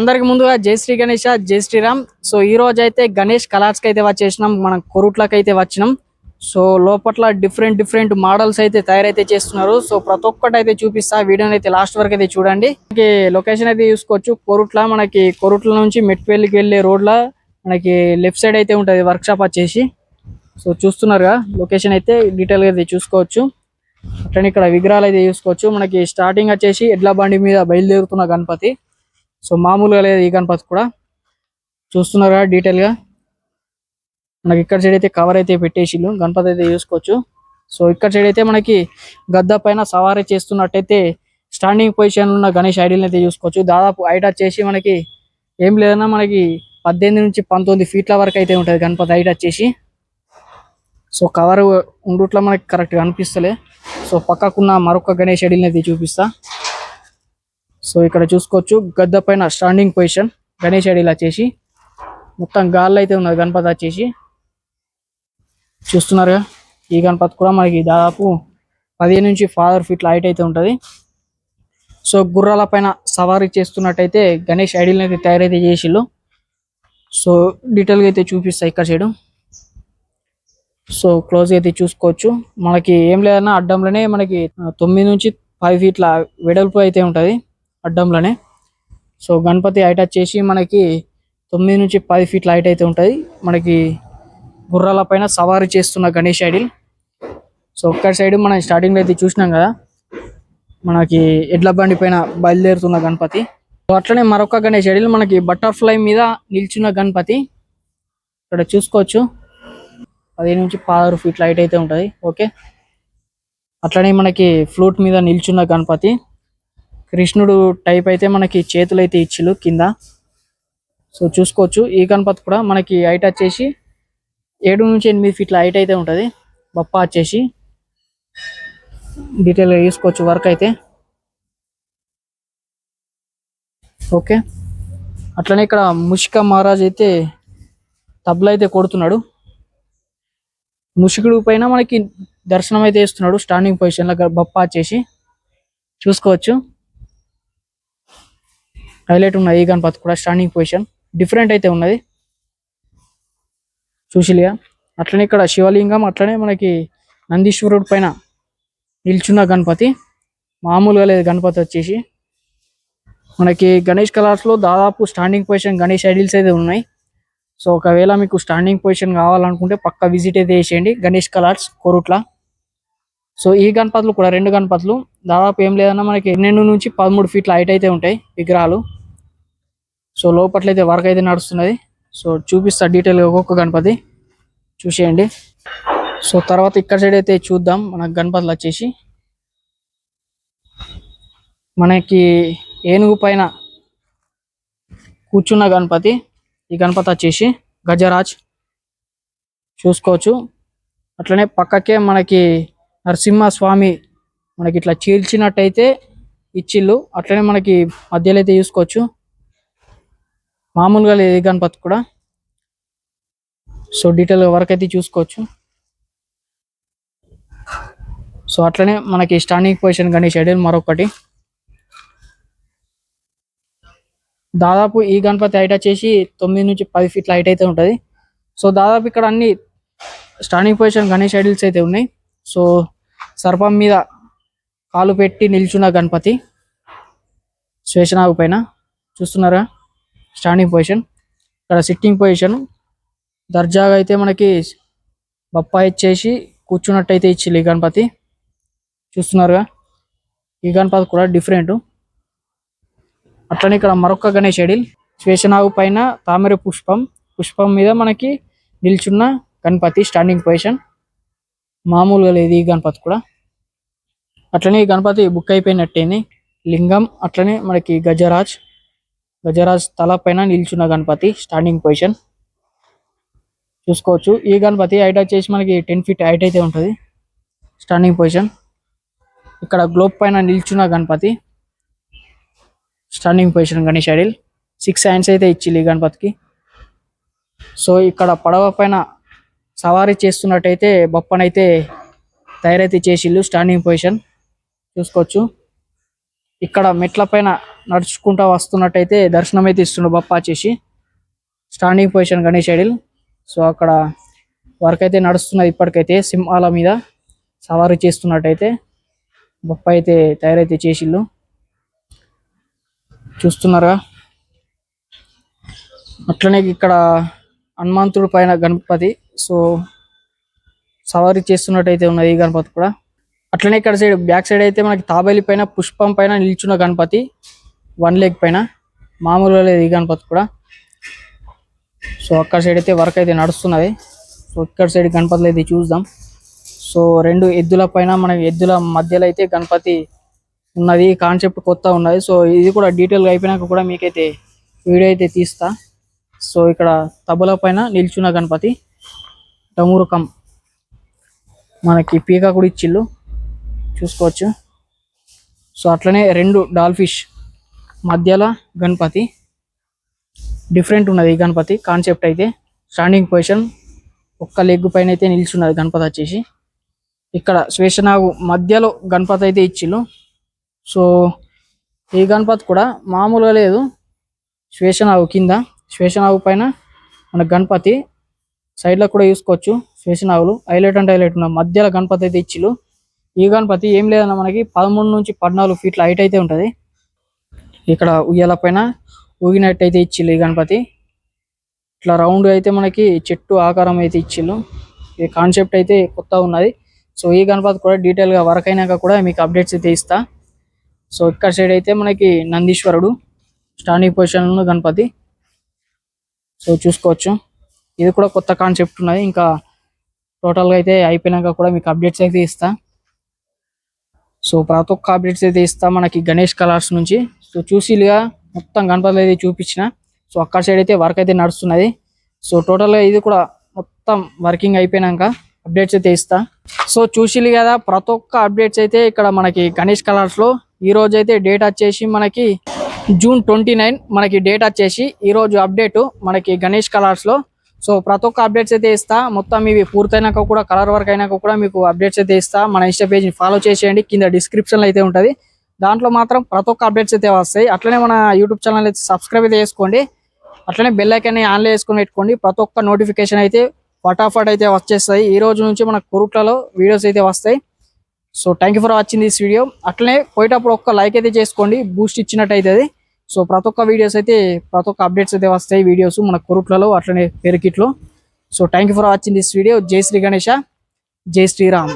అందరికి ముందుగా జై శ్రీ గణేష, జై శ్రీరామ్. సో ఈ రోజు అయితే గణేష్ కలర్స్ కి అయితే వచ్చేసినాం, మనం కొరుట్లకి అయితే వచ్చినాం. సో లోపల డిఫరెంట్ మోడల్స్ అయితే తయారైతే చేస్తున్నారు. సో ప్రతి ఒక్కటి అయితే చూపిస్తా, వీడియోని అయితే లాస్ట్ వరకు అయితే చూడండి. లొకేషన్ అయితే చూసుకోవచ్చు, కొరుట్ల. మనకి కొరుట్ల నుంచి మెట్పల్లికి వెళ్ళే రోడ్ లా మనకి లెఫ్ట్ సైడ్ అయితే ఉంటది వర్క్ షాప్ వచ్చేసి. సో చూస్తున్నారుగా లొకేషన్ అయితే డీటెయిల్ గా అయితే చూసుకోవచ్చు. అట్లనే ఇక్కడ విగ్రహాలు అయితే చూసుకోవచ్చు. మనకి స్టార్టింగ్ వచ్చేసి ఎడ్ల బండి మీద బయలుదేరుతున్న గణపతి. సో మామూలుగా లేదు ఈ గణపతి కూడా, చూస్తున్నారు కదా డీటెయిల్ గా. మనకి ఇక్కడ సైడ్ అయితే కవర్ అయితే పెట్టేసిళ్ళు, గణపతి అయితే చూసుకోవచ్చు. సో ఇక్కడ సైడ్ అయితే మనకి గద్ద పైన సవారీ చేస్తున్నట్టయితే స్టాండింగ్ పొజిషన్ ఉన్న గణేష్ ఐడియల్ అయితే చూసుకోవచ్చు. దాదాపు హైట్ వచ్చేసి మనకి ఏం లేదన్నా మనకి 18 నుంచి 19 ఫీట్ల వరకు అయితే ఉంటుంది గణపతి హైట్ వచ్చేసి. సో కవర్ ఉండుట్లా మనకి కరెక్ట్గా అనిపిస్తలే. సో పక్కకున్న మరొక గణేష్ ఐడియల్ అయితే చూపిస్తా. సో ఇక్కడ చూసుకోవచ్చు గద్ద పైన స్టాండింగ్ పొజిషన్ గణేష్ ఐడియల్ వచ్చేసి. మొత్తం గాల్లో అయితే ఉన్నది గణపతి వచ్చేసి, చూస్తున్నారుగా. ఈ గణపతి కూడా మనకి దాదాపు 15 నుంచి 16 ఫీట్ల హైట్ అయితే ఉంటుంది. సో గుర్రాల పైన సవారీ చేస్తున్నట్టయితే గణేష్ ఐడియల్ అయితే తయారైతే చేసిళ్ళు. సో డీటెయిల్గా అయితే చూపిస్తాయి ఇక్కడ సైడు. సో క్లోజ్ అయితే చూసుకోవచ్చు. మనకి ఏం లేదన్నా అడ్డంలోనే మనకి 9 నుంచి 10 ఫీట్ల వెడల్పు అయితే ఉంటుంది అడ్డంలోనే. సో గణపతి హైట్ వచ్చేసి మనకి 9 నుంచి 10 ఫీట్ల హైట్ అయితే ఉంటుంది. మనకి గుర్రాల పైన సవారీ చేస్తున్న గణేష్ ఐడిల్. సో ఒక్క సైడ్ మనం స్టార్టింగ్లో అయితే చూసినాం కదా, మనకి ఎడ్ల బండి పైన బయలుదేరుతున్న గణపతి. సో అట్లనే మరొక గణేష్ ఐడిల్ మనకి బటర్ఫ్లై మీద నిల్చున్న గణపతి. ఇక్కడ చూసుకోవచ్చు 15 నుంచి 16 ఫీట్ల హైట్ అయితే ఉంటుంది. ఓకే, అట్లనే మనకి ఫ్లూట్ మీద నిల్చున్న గణపతి. కృష్ణుడు టైప్ అయితే మనకి చేతులు అయితే ఇచ్చిళ్ళు కింద. సో చూసుకోవచ్చు ఈ గణపతి కూడా మనకి హైట్ వచ్చేసి 7 నుంచి 8 ఫీట్ల హైట్ అయితే ఉంటుంది. బప్ప వచ్చేసి డీటెయిల్గా చూసుకోవచ్చు వర్క్ అయితే. ఓకే, అట్లనే ఇక్కడ ముషిక మహారాజ్ అయితే తబలా అయితే కొడుతున్నాడు. ముషికుడు పైన మనకి దర్శనం అయితే ఇస్తున్నాడు స్టాండింగ్ పొజిషన్లో బప్ప వచ్చేసి, చూసుకోవచ్చు. హైలైట్ ఉన్నది ఈ గణపతి కూడా స్టాండింగ్ పొజిషన్, డిఫరెంట్ అయితే ఉన్నది చూసిలిగా. అట్లనే ఇక్కడ శివలింగం, అట్లనే మనకి నందీశ్వరుడు పైన నిల్చున్న గణపతి. మామూలుగా లేదు గణపతి వచ్చేసి. మనకి గణేష్ కలర్స్లో దాదాపు స్టాండింగ్ పొజిషన్ గణేష్ ఐడిల్స్ అయితే ఉన్నాయి. సో ఒకవేళ మీకు స్టాండింగ్ పొజిషన్ కావాలనుకుంటే పక్క విజిట్ అయితే చేసేయండి గణేష్ కలర్స్ కొరుట్ల. సో ఈ గణపతులు కూడా 2 గణపతులు దాదాపు ఏం లేదన్నా మనకి 12 నుంచి 13 ఫీట్ల హైట్ అయితే ఉంటాయి విగ్రహాలు. సో లోపట్లయితే వర్క్ అయితే నడుస్తున్నది. సో చూపిస్తా డీటెయిల్గా ఒక్కొక్క గణపతి చూసేయండి. సో తర్వాత ఇక్కడ సైడ్ అయితే చూద్దాం. మన గణపతులు వచ్చేసి మనకి ఏనుగు పైన కూర్చున్న గణపతి. ఈ గణపతి వచ్చేసి గజరాజ్ చూసుకోవచ్చు. అట్లనే పక్కకే మనకి నరసింహస్వామి మనకి ఇట్లా చీల్చినట్టయితే ఇచ్చిళ్ళు. అట్లనే మనకి మధ్యలో అయితే చూసుకోవచ్చు, మామూలుగా లేదు ఈ గణపతి కూడా. సో డీటెయిల్గా వర్క్ అయితే చూసుకోవచ్చు. సో అట్లనే మనకి స్టాండింగ్ పొజిషన్ గణేష్ ఐడియల్ మరొకటి. దాదాపు ఈ గణపతి హైట్ వచ్చేసి 9 నుంచి 10 ఫీట్ల హైట్ అయితే ఉంటుంది. సో దాదాపు ఇక్కడ అన్ని స్టాండింగ్ పొజిషన్ గణేష్ ఐడిల్స్ అయితే ఉన్నాయి. సో సర్పం మీద కాలు పెట్టి నిల్చున్న గణపతి శేషనాగు పైన, చూస్తున్నారా స్టాండింగ్ పొజిషన్. ఇక్కడ సిట్టింగ్ పొజిషన్ దర్జాగా అయితే మనకి బప్పా ఇచ్చేసి కూర్చున్నట్టయితే ఇచ్చి ఈ గణపతి, చూస్తున్నారుగా. ఈ గణపతి కూడా డిఫరెంట్. అట్లనే ఇక్కడ మరొక గణేష్ ఐడిల్ శేషనాగు పైన తామర పుష్పం మీద మనకి నిల్చున్న గణపతి స్టాండింగ్ పొజిషన్, మామూలుగా లేదు ఈ గణపతి కూడా. అట్లనే ఈ గణపతి బుక్ అయిపోయినట్టేంది. లింగం అట్లనే మనకి గజరాజ్ తల పైన నిల్చున్న గణపతి స్టాండింగ్ పొజిషన్ చూసుకోవచ్చు. ఈ గణపతి హైట్ వచ్చేసి మనకి 10 ఫీట్ హైట్ అయితే ఉంటుంది స్టాండింగ్ పొజిషన్. ఇక్కడ గ్లోబ్ పైన నిల్చున్న Ganapati standing position Ganesh idol. 6 hands అయితే ఇచ్చి ఈ గణపతికి. సో ఇక్కడ పడవ పైన సవారీ చేస్తున్నట్టయితే బొప్పనైతే తయారైతే చేసిళ్ళు స్టాండింగ్ పొజిషన్ చూసుకోవచ్చు. ఇక్కడ మెట్ల పైన నడుచుకుంటా వస్తున్నట్టయితే దర్శనం అయితే ఇస్తుండు బప్పా చేసి standing position Ganesh idol. So అక్కడ వర్క్ అయితే నడుస్తున్నది ఇప్పటికైతే సింహాల మీద సవారీ చేస్తున్నట్టయితే బొప్ప అయితే తయారైతే చేసిళ్ళు చూస్తున్నారా. అట్లనే ఇక్కడ హనుమంతుడి పైన గణపతి సో సవారీ చేస్తున్నట్టయితే ఉన్నది ఈ గణపతి కూడా. అట్లనే ఇక్కడ సైడ్ బ్యాక్ సైడ్ అయితే మనకి తాబేలి పైన పుష్పం పైన నిల్చున్న గణపతి 1 లెగ్ పైన మామూలుగా లేదు ఈ గణపతి కూడా. సో అక్కడ సైడ్ అయితే వర్క్ అయితే నడుస్తున్నది. సో ఇక్కడ సైడ్ గణపతులు అయితే చూద్దాం. సో 2 ఎద్దుల పైన మనకి ఎద్దుల మధ్యలో అయితే గణపతి ఉన్నది. కాన్సెప్ట్ కొత్త ఉన్నది. సో ఇది కూడా డీటెయిల్గా అయిపోయినాక కూడా మీకైతే వీడియో అయితే తీస్తా. సో ఇక్కడ తబల పైన నిల్చున్న గణపతి డమూరకం మనకి పీక కూడా ఇచ్చిళ్ళు చూసుకోవచ్చు. సో అట్లనే 2 డాల్ఫిష్ మధ్యలో గణపతి డిఫరెంట్ ఉన్నది ఈ గణపతి కాన్సెప్ట్ అయితే. స్టాండింగ్ పొజిషన్ 1 లెగ్ పైన అయితే నిల్చున్నది గణపతి వచ్చేసి. ఇక్కడ శ్వేషనాగు మధ్యలో గణపతి అయితే ఇచ్చిళ్ళు. సో ఈ గణపతి కూడా మామూలుగా లేదు. శ్వేషనాగు కింద శ్వేషనాగు పైన మన గణపతి సైడ్లో కూడా చూసుకోవచ్చు. శ్వేషనాగులు హైలైట్ అంటే హైలైట్ ఉన్న మధ్యలో గణపతి అయితే ఇచ్చిళ్ళు. ఈ గణపతి ఏం లేదన్నా మనకి 13 నుంచి 14 ఫీట్ల హైట్ అయితే ఉంటుంది. ఇక్కడ ఉయ్యాల పైన ఊగినట్టు అయితే ఇచ్చిళ్ళు ఈ గణపతి. ఇట్లా రౌండ్ అయితే మనకి చెట్టు ఆకారం అయితే ఇచ్చిళ్ళు. ఈ కాన్సెప్ట్ అయితే కొత్త ఉన్నది. సో ఈ గణపతి కూడా డీటెయిల్గా వర్క్ అయినాక కూడా మీకు అప్డేట్స్ అయితే ఇస్తా. సో ఇక్కడ సైడ్ అయితే మనకి నందీశ్వరుడు స్టాండింగ్ పొజిషన్లో గణపతి సో చూసుకోవచ్చు. ఇది కూడా కొత్త కాన్సెప్ట్ ఉన్నది. ఇంకా టోటల్గా అయితే అయిపోయినాక కూడా మీకు అప్డేట్స్ అయితే ఇస్తా. సో ప్రతి ఒక్క అప్డేట్స్ అయితే ఇస్తా మనకి గణేష్ కలర్స్ నుంచి. సో చూసిగా మొత్తం గణపతులు అయితే చూపించిన. సో అక్కడ సైడ్ అయితే వర్క్ అయితే నడుస్తున్నది. సో టోటల్గా ఇది కూడా మొత్తం వర్కింగ్ అయిపోయినాక అప్డేట్స్ అయితే ఇస్తా. సో చూసిలు కదా ప్రతి ఒక్క అప్డేట్స్ అయితే ఇక్కడ మనకి గణేష్ కలర్స్లో. ఈ రోజు అయితే డేట్ వచ్చేసి మనకి June 29 మనకి డేట్ వచ్చేసి ఈ రోజు అప్డేట్ మనకి గణేష్ కలర్స్లో. సో ప్రతి ఒక్క అప్డేట్స్ అయితే ఇస్తా. మొత్తం ఇవి పూర్తయినాక కూడా కలర్ వర్క్ అయినాక కూడా మీకు అప్డేట్స్ అయితే ఇస్తా. మన ఇన్స్టా పేజ్ని ఫాలో చేసేయండి. కింద డిస్క్రిప్షన్లో అయితే ఉంటుంది. దాంట్లో మాత్రం ప్రతి ఒక్క అప్డేట్స్ అయితే వస్తాయి. అట్లనే మన యూట్యూబ్ ఛానల్ అయితే సబ్స్క్రైబ్ అయితే చేసుకోండి. అట్లనే బెల్ ఐకాన్ని ఆన్లో వేసుకొని పెట్టుకోండి. ప్రతి ఒక్క నోటిఫికేషన్ అయితే ఫటాఫట్ అయితే వచ్చేస్తాయి. ఈ రోజు నుంచి మన కొరుట్లలో వీడియోస్ అయితే వస్తాయి. So thank you for watching this video. అట్లనే పోయేటప్పుడు ఒక్క లైక్ అయితే చేసుకోండి, బూస్ట్ ఇచ్చినట్టు అవుతుంది. సో ప్రతి ఒక్క వీడియోస్ అయితే ప్రతి ఒక్క అప్డేట్స్ అయితే వస్తాయి వీడియోస్ మన కొరుట్లలో అట్లనే పెరికిట్లో. So thank you for watching this video. జై శ్రీ గణేష, జై శ్రీరామ్.